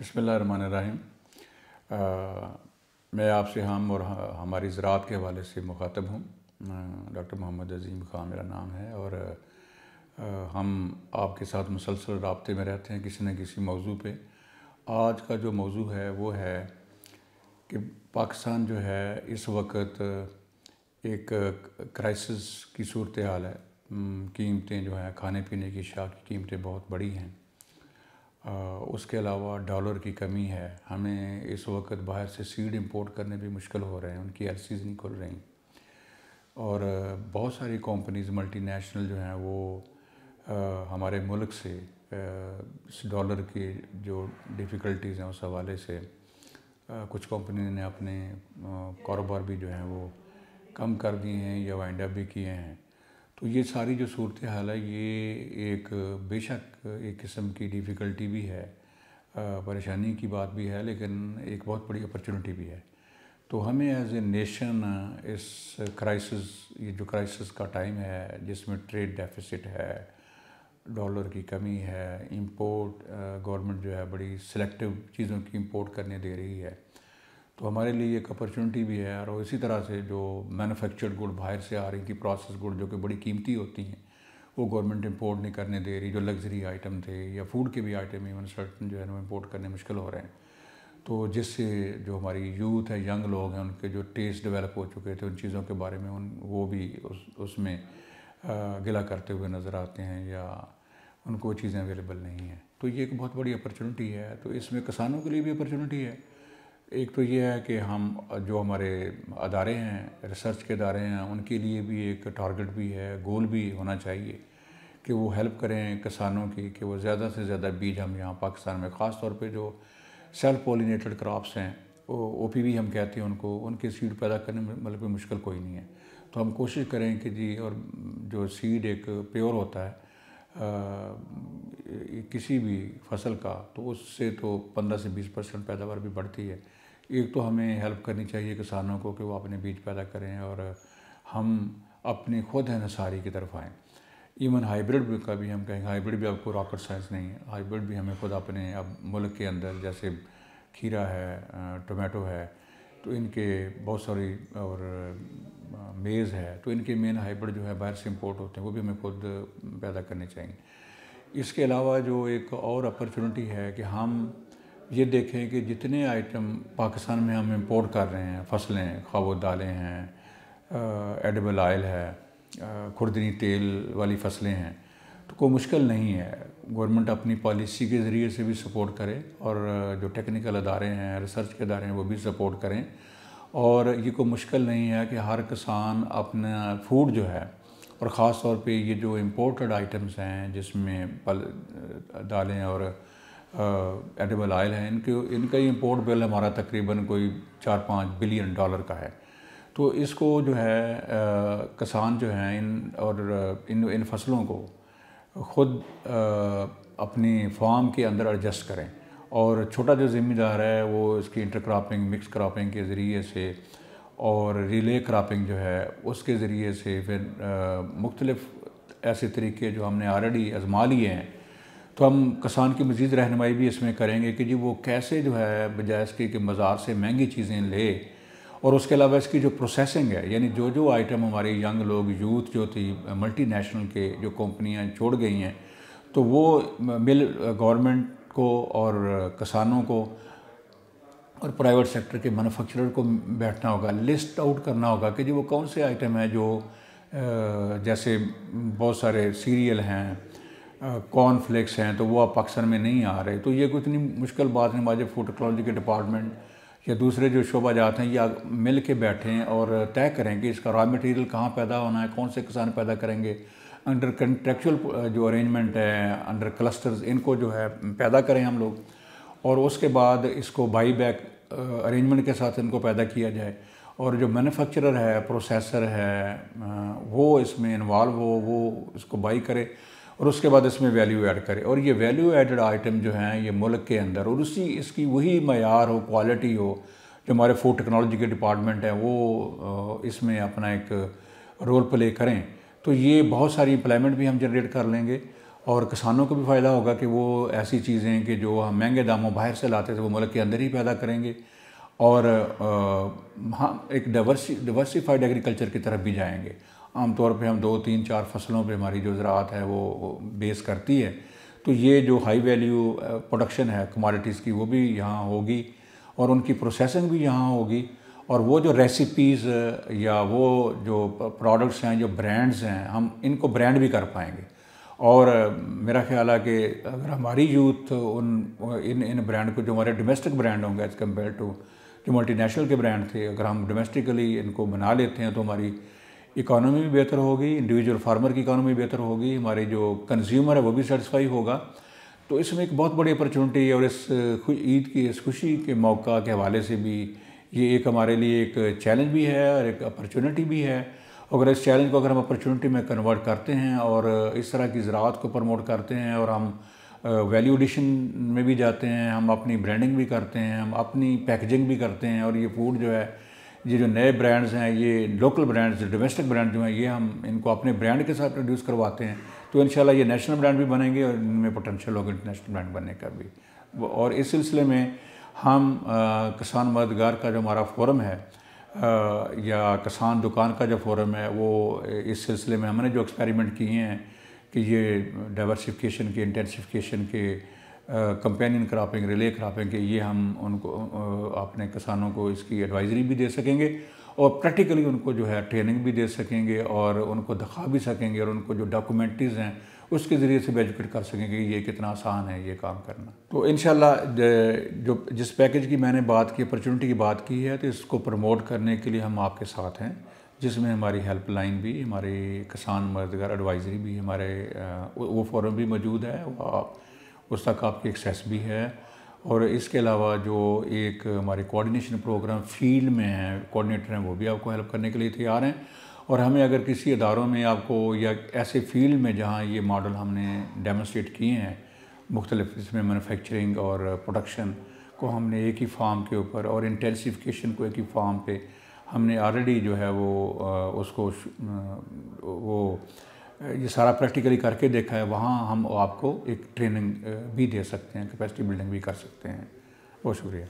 بسم اللہ الرحمن الرحیم۔ میں آپ سے ہم اور ہماری زراعت کے حوالے سے مخاطب ہوں۔ ڈاکٹر محمد عظیم خان میرا نام ہے اور ہم آپ کے ساتھ مسلسل رابطے میں رہتے ہیں کسی نہ کسی موضوع پہ۔ آج کا جو موضوع ہے وہ ہے کہ پاکستان جو ہے اس وقت ایک کرائسس کی صورتحال ہے۔ قیمتیں جو ہیں کھانے پینے کی اشیاء کی قیمتیں بہت بڑی ہیں۔ اس کے علاوہ ڈالر کی کمی ہے۔ ہمیں اس وقت باہر سے سیڈ امپورٹ کرنے بھی مشکل ہو رہے ہیں، ان کی ایلسیز نہیں کھل رہی، اور بہت ساری کمپنیز ملٹی نیشنل جو ہیں وہ ہمارے ملک سے اس ڈالر کی جو ڈیفیکلٹیز ہیں اس حوالے سے کچھ کمپنی نے اپنے کاروبار بھی جو ہیں وہ کم کر دیے ہیں یا وائنڈ اپ بھی کیے ہیں۔ تو یہ ساری جو صورتحال ہے یہ ایک بے شک ایک قسم کی ڈیفیکلٹی بھی ہے، پریشانی کی بات بھی ہے، لیکن ایک بہت بڑی اپرچونٹی بھی ہے۔ تو ہمیں ایز اے نیشن اس یہ جو کرائسس کا ٹائم ہے جس میں ٹریڈ ڈیفیسٹ ہے، ڈالر کی کمی ہے، امپورٹ گورنمنٹ جو ہے بڑی سلیکٹیو چیزوں کی امپورٹ کرنے دے رہی ہے، تو ہمارے لیے ایک اپرچونٹی بھی ہے۔ اور اسی طرح سے جو مینوفیکچرڈ گڈ باہر سے آ رہی تھی، پروسیس گڈ جو کہ بڑی قیمتی ہوتی ہیں، وہ گورنمنٹ امپورٹ نہیں کرنے دے رہی۔ جو لگژری آئٹم تھے یا فوڈ کے بھی آئٹم ایون سرٹن جو ہے وہ امپورٹ کرنے مشکل ہو رہے ہیں، تو جس سے جو ہماری یوتھ ہے، ینگ لوگ ہیں، ان کے جو ٹیسٹ ڈیولپ ہو چکے تھے ان چیزوں کے بارے میں وہ بھی اس میں گلا کرتے ہوئے نظر آتے ہیں یا ان کو چیزیں اویلیبل نہیں ہیں۔ تو یہ ایک بہت بڑی اپرچونٹی ہے۔ تو اس میں کسانوں کے لیے بھی اپرچونٹی ہے۔ ایک تو یہ ہے کہ ہم جو ہمارے ادارے ہیں، ریسرچ کے ادارے ہیں، ان کے لیے بھی ایک ٹارگٹ بھی ہے، گول بھی ہونا چاہیے کہ وہ ہیلپ کریں کسانوں کی کہ وہ زیادہ سے زیادہ بیج ہم یہاں پاکستان میں، خاص طور پہ جو سیلف پولینیٹڈ کراپس ہیں، او پی وی ہم کہتے ہیں ان کے سیڈ پیدا کرنے میں مطلب مشکل کوئی نہیں ہے۔ تو ہم کوشش کریں کہ جی، اور جو سیڈ ایک پیور ہوتا ہے کسی بھی فصل کا، تو اس سے تو 15 سے 20% پیداوار بھی بڑھتی ہے۔ ایک تو ہمیں ہیلپ کرنی چاہیے کسانوں کو کہ وہ اپنے بیج پیدا کریں اور ہم اپنی خود انحصاری کی طرف آئیں۔ ایون ہائیبرڈ کا بھی ہم کہیں گے، ہائیبرڈ بھی آپ کو راکٹ سائنس نہیں ہے، ہائیبرڈ بھی ہمیں خود اپنے اب ملک کے اندر، جیسے کھیرا ہے، ٹومیٹو ہے، تو ان کے بہت ساری، اور میز ہے، تو ان کے مین ہائیبرڈ جو ہے باہر سے امپورٹ ہوتے ہیں، وہ بھی ہمیں خود پیدا کرنے چاہیے۔ اس کے علاوہ جو ایک اور اپرچونٹی ہے کہ ہم یہ دیکھیں کہ جتنے آئٹم پاکستان میں ہم امپورٹ کر رہے ہیں، فصلیں، خواہ وہ دالیں ہیں، ایڈیبل آئل ہے، خوردنی تیل والی فصلیں ہیں، تو کوئی مشکل نہیں ہے۔ گورنمنٹ اپنی پالیسی کے ذریعے سے بھی سپورٹ کرے، اور جو ٹیکنیکل ادارے ہیں، ریسرچ کے ادارے ہیں، وہ بھی سپورٹ کریں، اور یہ کوئی مشکل نہیں ہے کہ ہر کسان اپنا فوڈ جو ہے، اور خاص طور پہ یہ جو امپورٹڈ آئٹمز ہیں جس میں دالیں اور ایڈیبل آئل ہیں، ان کا امپورٹ بل ہمارا تقریباً کوئی 4-5 بلین ڈالر کا ہے۔ تو اس کو جو ہے کسان جو ہیں ان فصلوں کو خود اپنی فارم کے اندر ایڈجسٹ کریں، اور چھوٹا جو ذمہ دار ہے وہ اس کی انٹر کراپنگ، مکس کراپنگ کے ذریعے سے، اور ریلے کراپنگ جو ہے اس کے ذریعے سے، پھر مختلف ایسے طریقے جو ہم نے آلریڈی آزما لیے ہیں، تو ہم کسان کی مزید رہنمائی بھی اس میں کریں گے کہ جی وہ کیسے جو ہے بجائے اس کی کہ بازار سے مہنگی چیزیں لے، اور اس کے علاوہ اس کی جو پروسیسنگ ہے، یعنی جو آئٹم ہمارے ینگ لوگ، یوتھ جو تھی ملٹی نیشنل کے جو کمپنیاں چھوڑ گئی ہیں، تو وہ گورنمنٹ کو اور کسانوں کو اور پرائیویٹ سیکٹر کے مینوفیکچرر کو بیٹھنا ہوگا، لسٹ آؤٹ کرنا ہوگا کہ جی وہ کون سے آئٹم ہیں جو جیسے بہت سارے سیریل ہیں، کارن فلیکس ہیں، تو وہ اب پاکستان میں نہیں آ رہے۔ تو یہ کوئی اتنی مشکل بات نہیں، ہمارے فوڈ ٹیکنالوجی کے ڈپارٹمنٹ یا دوسرے جو شعبہ جات ہیں یا مل کے بیٹھیں اور طے کریں کہ اس کا را مٹیریل کہاں پیدا ہونا ہے، کون سے کسان پیدا کریں گے، انڈر کنٹریکچول جو ارینجمنٹ ہے، انڈر کلسٹرز، ان کو جو ہے پیدا کریں ہم لوگ، اور اس کے بعد اس کو بائی بیک ارینجمنٹ کے ساتھ ان کو پیدا کیا جائے، اور جو مینوفیکچرر ہے، پروسیسر ہے، وہ اس میں انوالو ہو، وہ اس کو بائی کرے، اور اس کے بعد اس میں ویلیو ایڈ کرے، اور یہ ویلیو ایڈڈ آئٹم جو ہیں یہ ملک کے اندر، اور اس کی وہی معیار ہو، کوالٹی ہو، جو ہمارے فوڈ ٹیکنالوجی کے ڈپارٹمنٹ ہیں وہ اس میں اپنا ایک رول پلے کریں، تو یہ بہت ساری امپلائمنٹ بھی ہم جنریٹ کر لیں گے، اور کسانوں کو بھی فائدہ ہوگا کہ وہ ایسی چیزیں کہ جو ہم مہنگے داموں باہر سے لاتے تھے وہ ملک کے اندر ہی پیدا کریں گے، اور ہم ایک ڈیورسیفائڈ ایگریکلچر کی طرف بھی جائیں گے۔ عام طور پہ ہم 2 3 4 فصلوں پہ ہماری جو زراعت ہے وہ بیس کرتی ہے، تو یہ جو ہائی ویلیو پروڈکشن ہے کموڈٹیز کی وہ بھی یہاں ہوگی، اور ان کی پروسیسنگ بھی یہاں ہوگی، اور وہ جو ریسیپیز یا وہ جو پروڈکٹس ہیں، جو برانڈز ہیں، ہم ان کو برانڈ بھی کر پائیں گے۔ اور میرا خیال ہے کہ اگر ہماری یوتھ ان برانڈ کو، جو ہمارے ڈومیسٹک برانڈ ہوں گے ایز کمپیئر ٹو جو ملٹی نیشنل کے برانڈ تھے، اگر ہم ڈومیسٹکلی ان کو بنا لیتے ہیں تو ہماری اکانومی بھی بہتر ہوگی، انڈیویجول فارمر کی اکانومی بہتر ہوگی، ہمارے جو کنزیومر ہے وہ بھی سیٹسفائی ہوگا۔ تو اس میں ایک بہت بڑی اپرچونٹی ہے، اور اس عید کی اس خوشی کے موقع کے حوالے سے بھی یہ ایک ہمارے لیے ایک چیلنج بھی ہے اور ایک اپرچونٹی بھی ہے۔ اگر اس چیلنج کو اگر ہم اپرچونٹی میں کنورٹ کرتے ہیں اور اس طرح کی زراعت کو پروموٹ کرتے ہیں، اور ہم ویلیو ایڈیشن میں بھی جاتے ہیں، ہم اپنی برانڈنگ بھی کرتے ہیں، ہم اپنی پیکیجنگ بھی کرتے ہیں، اور یہ فوڈ جو ہے، یہ جو نئے برانڈز ہیں، یہ لوکل برانڈز، ڈومیسٹک برانڈ جو ہیں، یہ ہم ان کو اپنے برانڈ کے ساتھ پروڈیوس کرواتے ہیں، تو انشاءاللہ یہ نیشنل برانڈ بھی بنیں گے، اور ان میں پوٹینشیل ہوگا انٹرنیشنل برانڈ بننے کا بھی۔ اور اس سلسلے میں ہم کسان مددگار کا جو ہمارا فورم ہے، یا کسان دکان کا جو فورم ہے، وہ اس سلسلے میں ہم نے جو ایکسپیریمنٹ کیے ہیں کہ یہ ڈائیورسیفیکیشن کے، انٹینسیفیکیشن کے، کمپینین کراپنگ، ریلے کراپنگ کے، یہ ہم ان کو اپنے کسانوں کو اس کی ایڈوائزری بھی دے سکیں گے، اور پریکٹیکلی ان کو جو ہے ٹریننگ بھی دے سکیں گے، اور ان کو دکھا بھی سکیں گے، اور ان کو جو ڈاکومنٹریز ہیں اس کے ذریعے سے بھی ایجوکیٹ کر سکیں گے کہ یہ کتنا آسان ہے یہ کام کرنا۔ تو انشاءاللہ جو جس پیکیج کی میں نے بات کی، اپرچونٹی کی بات کی ہے، تو اس کو پروموٹ کرنے کے لیے ہم آپ کے ساتھ ہیں، جس میں ہماری ہیلپ لائن بھی، ہماری کسان مددگار ایڈوائزری بھی، ہمارے وہ فورم بھی موجود ہے، اس تک آپ کی ایکسیس بھی ہے، اور اس کے علاوہ جو ایک ہمارے کوآرڈینیشن پروگرام فیلڈ میں ہیں، کوآرڈینیٹر ہیں، وہ بھی آپ کو ہیلپ کرنے کے لیے تیار ہیں۔ اور ہمیں اگر کسی اداروں میں آپ کو، یا ایسے فیلڈ میں جہاں یہ ماڈل ہم نے ڈیمونسٹریٹ کیے ہیں مختلف، اس میں مینوفیکچرنگ اور پروڈکشن کو ہم نے ایک ہی فارم کے اوپر، اور انٹینسیفیکیشن کو ایک ہی فارم پہ ہم نے آلریڈی جو ہے وہ اس کو وہ یہ سارا پریکٹیکلی کر کے دیکھا ہے، وہاں ہم آپ کو ایک ٹریننگ بھی دے سکتے ہیں، کیپیسٹی بلڈنگ بھی کر سکتے ہیں۔ بہت شکریہ۔